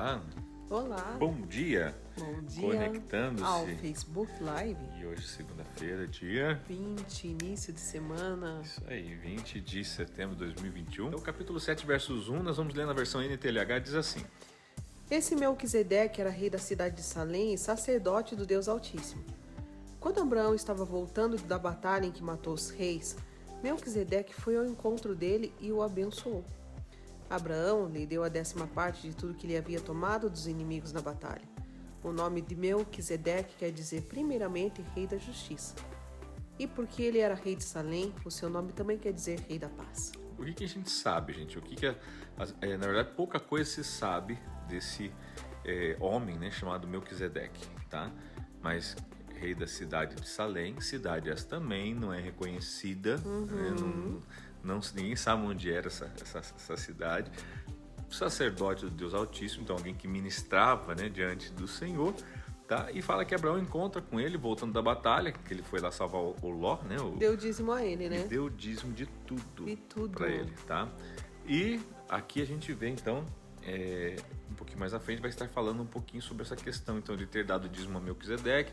Olá, Olá, bom dia, bom dia ao conectando-se. Facebook Live. E hoje, segunda-feira, dia 20, início de semana. Isso aí, 20 de setembro de 2021. Então, capítulo 7, versos 1, nós vamos ler na versão NTLH, diz assim: Esse Melquisedeque era rei da cidade de Salém e sacerdote do Deus Altíssimo. Quando Abraão estava voltando da batalha em que matou os reis, Melquisedeque foi ao encontro dele e o abençoou. Abraão lhe deu a 10ª parte de tudo que lhe havia tomado dos inimigos na batalha. O nome de Melquisedeque quer dizer primeiramente rei da justiça. E porque ele era rei de Salém, o seu nome também quer dizer rei da paz. O que a gente sabe, gente? Na verdade, pouca coisa se sabe desse homem, né, chamado Melquisedeque, tá? Mas rei da cidade de Salém, cidade essa também não é reconhecida, né? Ninguém sabe onde era essa cidade. Sacerdote do Deus Altíssimo, então alguém que ministrava, né, diante do Senhor, tá? E fala que Abraão encontra com ele voltando da batalha, que ele foi lá salvar o Ló, né? Deu dízimo a ele, né? E deu dízimo de tudo, tudo para ele, tá? E aqui a gente vê então, um pouquinho mais à frente vai estar falando um pouquinho sobre essa questão então de ter dado dízimo a Melquisedeque,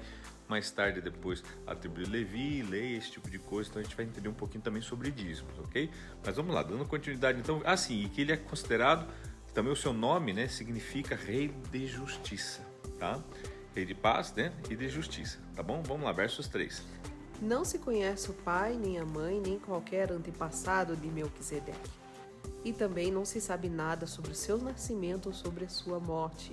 mais tarde depois a tribo de Levi, lei, esse tipo de coisa, então a gente vai entender um pouquinho também sobre dízimos, ok? Mas vamos lá, dando continuidade então, e que ele é considerado, também o seu nome, né, significa rei de justiça, tá? Rei de paz, né, e de justiça, tá bom? Vamos lá, versos 3. Não se conhece o pai, nem a mãe, nem qualquer antepassado de Melquisedeque. E também não se sabe nada sobre o seu nascimento ou sobre a sua morte.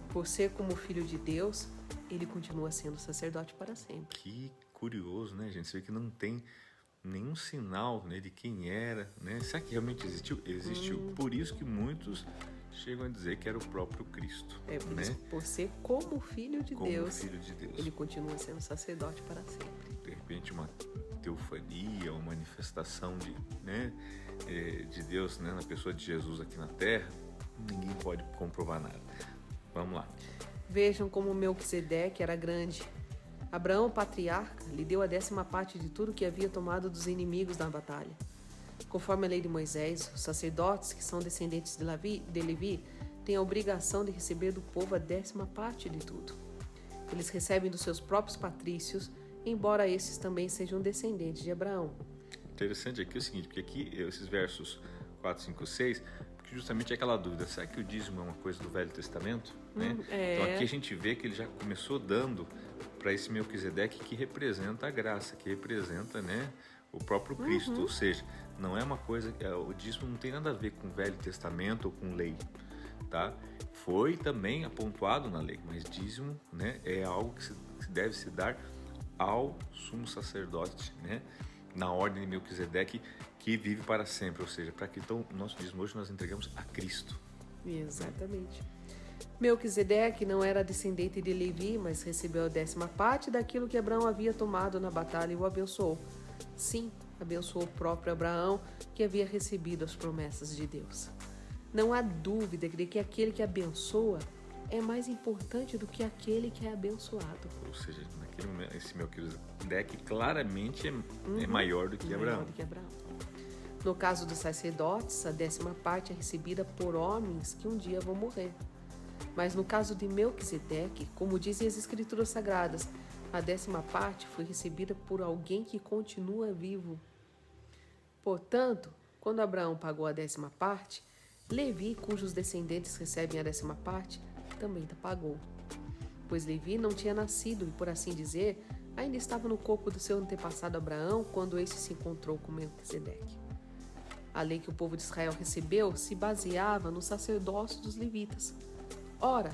Por ser como filho de Deus, ele continua sendo sacerdote para sempre. Que curioso, né, gente? Você vê que não tem nenhum sinal, né, de quem era, né? Será que realmente existiu? Existiu. Por isso que muitos chegam a dizer que era o próprio Cristo. Por né? isso, por ser como filho de Deus, filho de Deus, ele continua sendo sacerdote para sempre. De repente uma teofania, uma manifestação de Deus, né, na pessoa de Jesus aqui na Terra, ninguém pode comprovar nada. Vamos lá. Vejam como Melquisedeque era grande. Abraão, patriarca, lhe deu a 10ª parte de tudo que havia tomado dos inimigos na batalha. Conforme a lei de Moisés, os sacerdotes, que são descendentes de Levi, têm a obrigação de receber do povo a 10ª parte de tudo. Eles recebem dos seus próprios patrícios, embora esses também sejam descendentes de Abraão. Interessante aqui é o seguinte, porque aqui esses versos 4, 5, 6, porque justamente é aquela dúvida, será que o dízimo é uma coisa do Velho Testamento? Né? Então aqui a gente vê que ele já começou dando para esse Melquisedeque que representa a graça, que representa, né, o próprio Cristo, ou seja, não é uma coisa, o dízimo não tem nada a ver com o Velho Testamento ou com lei, tá? Foi também apontado na lei, mas dízimo, né, é algo que deve se dar ao sumo sacerdote, né, na ordem de Melquisedeque, que vive para sempre, ou seja, para que então o nosso dízimo hoje nós entregamos a Cristo. Exatamente. Melquisedeque não era descendente de Levi, mas recebeu a 10ª parte daquilo que Abraão havia tomado na batalha e o abençoou. Sim, abençoou o próprio Abraão, que havia recebido as promessas de Deus. Não há dúvida de que aquele que abençoa é mais importante do que aquele que é abençoado. Ou seja, naquele momento, esse Melquisedeque claramente é maior do que Abraão. Maior do que Abraão. No caso dos sacerdotes, a 10ª parte é recebida por homens que um dia vão morrer. Mas no caso de Melquisedeque, como dizem as Escrituras Sagradas, a 10ª parte foi recebida por alguém que continua vivo. Portanto, quando Abraão pagou a 10ª parte, Levi, cujos descendentes recebem a 10ª parte, também pagou. Pois Levi não tinha nascido e, por assim dizer, ainda estava no corpo do seu antepassado Abraão quando este se encontrou com Melquisedeque. A lei que o povo de Israel recebeu se baseava no sacerdócio dos levitas. Ora,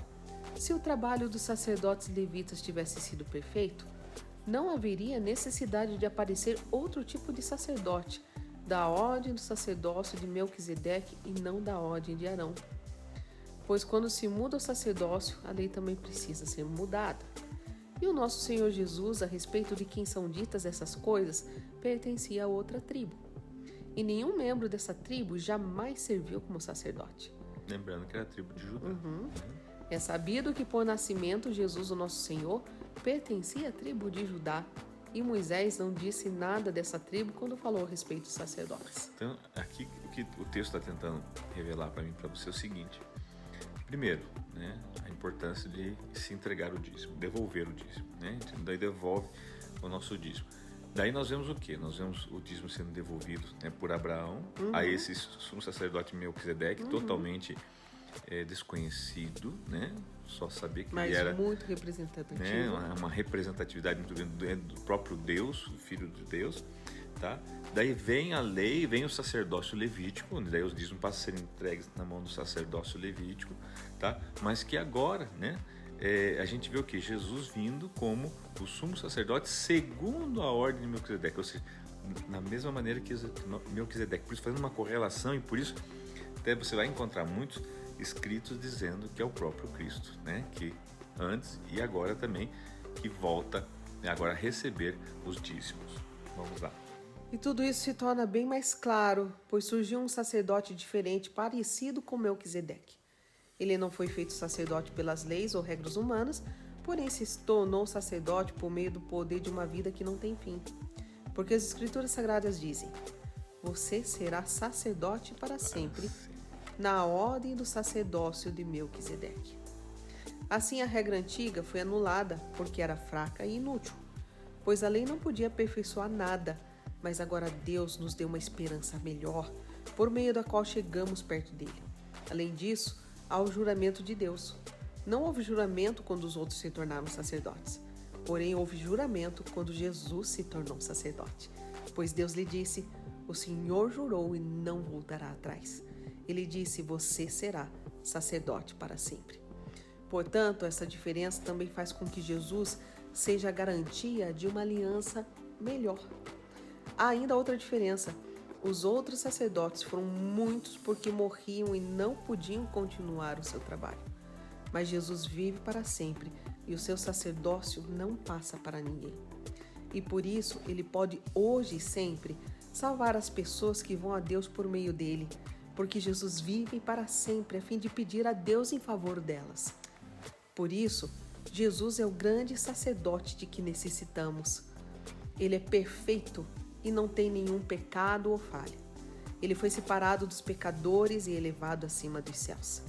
se o trabalho dos sacerdotes levitas tivesse sido perfeito, não haveria necessidade de aparecer outro tipo de sacerdote, da ordem do sacerdócio de Melquisedeque e não da ordem de Arão. Pois quando se muda o sacerdócio, a lei também precisa ser mudada. E o nosso Senhor Jesus, a respeito de quem são ditas essas coisas, pertencia a outra tribo. E nenhum membro dessa tribo jamais serviu como sacerdote. Lembrando que era a tribo de Judá. É sabido que por nascimento Jesus, o nosso Senhor, pertencia à tribo de Judá. E Moisés não disse nada dessa tribo quando falou a respeito dos sacerdotes. Então, aqui o que o texto está tentando revelar para mim, para você, é o seguinte. primeiro, né, a importância de se entregar o dízimo, devolver o dízimo, né? Daí devolve o nosso dízimo. Daí nós vemos o quê? Nós vemos o dízimo sendo devolvido, né, por Abraão a esse sumo sacerdote Melquisedeque, totalmente desconhecido, né? Só saber que ele era muito representativo, né, uma representatividade muito grande do próprio Deus, o Filho de Deus, tá? Daí vem a lei, vem o sacerdócio levítico, daí os dízimos passam a ser entregues na mão do sacerdócio levítico, tá? Mas que agora, né, a gente vê o que? Jesus vindo como o sumo sacerdote segundo a ordem de Melquisedeque, ou seja, na mesma maneira que Melquisedeque. Por isso, fazendo uma correlação, e por isso até você vai encontrar muitos escritos dizendo que é o próprio Cristo, né? Que antes e agora também, que volta agora a receber os dízimos. Vamos lá. E tudo isso se torna bem mais claro, pois surgiu um sacerdote diferente, parecido com Melquisedeque. Ele não foi feito sacerdote pelas leis ou regras humanas, porém se tornou sacerdote por meio do poder de uma vida que não tem fim. Porque as Escrituras Sagradas dizem: você será sacerdote para sempre, na ordem do sacerdócio de Melquisedeque. Assim, a regra antiga foi anulada porque era fraca e inútil, pois a lei não podia aperfeiçoar nada, mas agora Deus nos deu uma esperança melhor, por meio da qual chegamos perto dele. Além disso, há o juramento de Deus. Não houve juramento quando os outros se tornaram sacerdotes, porém houve juramento quando Jesus se tornou sacerdote, pois Deus lhe disse: o Senhor jurou e não voltará atrás. Ele disse: você será sacerdote para sempre. Portanto, essa diferença também faz com que Jesus seja a garantia de uma aliança melhor. Há ainda outra diferença. Os outros sacerdotes foram muitos porque morriam e não podiam continuar o seu trabalho. Mas Jesus vive para sempre e o seu sacerdócio não passa para ninguém. E por isso, ele pode hoje e sempre salvar as pessoas que vão a Deus por meio dele, porque Jesus vive para sempre a fim de pedir a Deus em favor delas. Por isso, Jesus é o grande sacerdote de que necessitamos. Ele é perfeito e não tem nenhum pecado ou falha. Ele foi separado dos pecadores e elevado acima dos céus.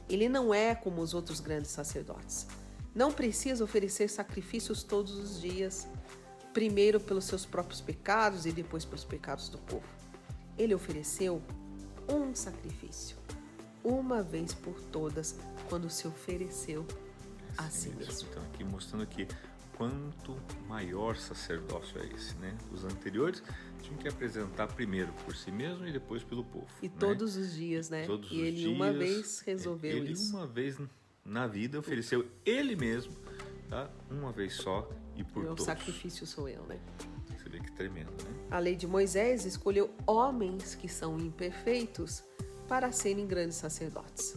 Ele não é como os outros grandes sacerdotes. Não precisa oferecer sacrifícios todos os dias, primeiro pelos seus próprios pecados e depois pelos pecados do povo. Ele ofereceu um sacrifício, uma vez por todas, quando se ofereceu a si mesmo. Então, aqui mostrando que quanto maior sacerdócio é esse, né? Os anteriores tinham que apresentar primeiro por si mesmo e depois pelo povo. E né? Todos os dias, né? Todos e ele dias, uma vez resolveu ele isso. Ele uma vez na vida ofereceu ele mesmo, tá? Uma vez só e por todos. O sacrifício sou eu, né? Você vê que tremendo, né? A lei de Moisés escolheu homens que são imperfeitos para serem grandes sacerdotes.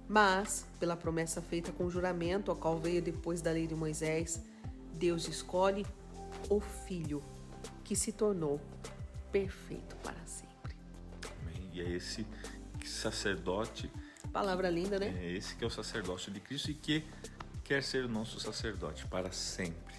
Mas, pela promessa feita com juramento, a qual veio depois da lei de Moisés, Deus escolhe o Filho, que se tornou perfeito para sempre. Amém. E é esse sacerdote... Palavra linda, né? É esse que é o sacerdócio de Cristo e que quer ser o nosso sacerdote para sempre,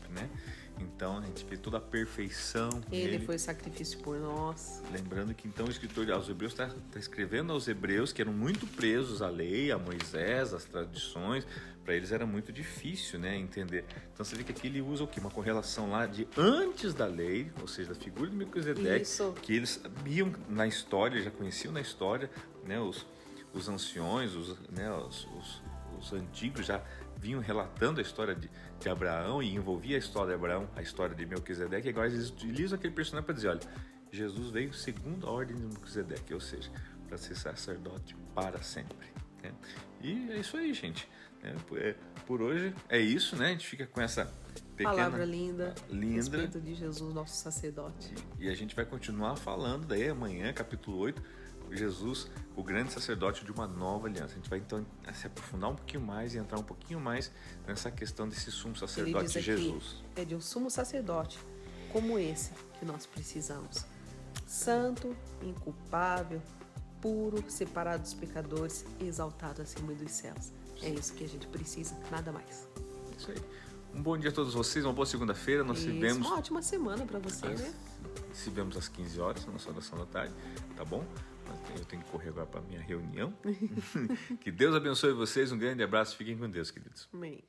né? Então, a gente vê toda a perfeição Ele nele. foi sacrifício por nós. Lembrando que, então, o escritor aos Hebreus está escrevendo aos Hebreus que eram muito presos à lei, a Moisés, às tradições. Para eles era muito difícil, né, entender. Então, você vê que aqui ele usa o quê? Uma correlação lá de antes da lei, ou seja, da figura de Melquisedeque, que eles sabiam na história, já conheciam na história, né, os anciões, os antigos já vinham relatando a história de Abraão e envolvia a história de Abraão, a história de Melquisedeque, e agora eles utilizam aquele personagem para dizer, olha, Jesus veio segundo a ordem de Melquisedeque, ou seja, para ser sacerdote para sempre. Né? E é isso aí, gente. Por hoje é isso, né? A gente fica com essa pequena... Palavra linda. Respeito de Jesus, nosso sacerdote. E a gente vai continuar falando daí amanhã, capítulo 8, Jesus, o grande sacerdote de uma nova aliança. A gente vai então se aprofundar um pouquinho mais e entrar um pouquinho mais nessa questão desse sumo sacerdote de Jesus. É de um sumo sacerdote como esse que nós precisamos. Santo, inculpável, puro, separado dos pecadores, exaltado acima dos céus. É isso que a gente precisa, nada mais. Isso aí. Um bom dia a todos vocês, uma boa segunda-feira. Nós se vemos. Uma ótima semana para você, né? Se vemos às 15 horas, na nossa oração da tarde, tá bom? Eu tenho que correr agora para minha reunião. Que Deus abençoe vocês, um grande abraço, fiquem com Deus, queridos. Amém.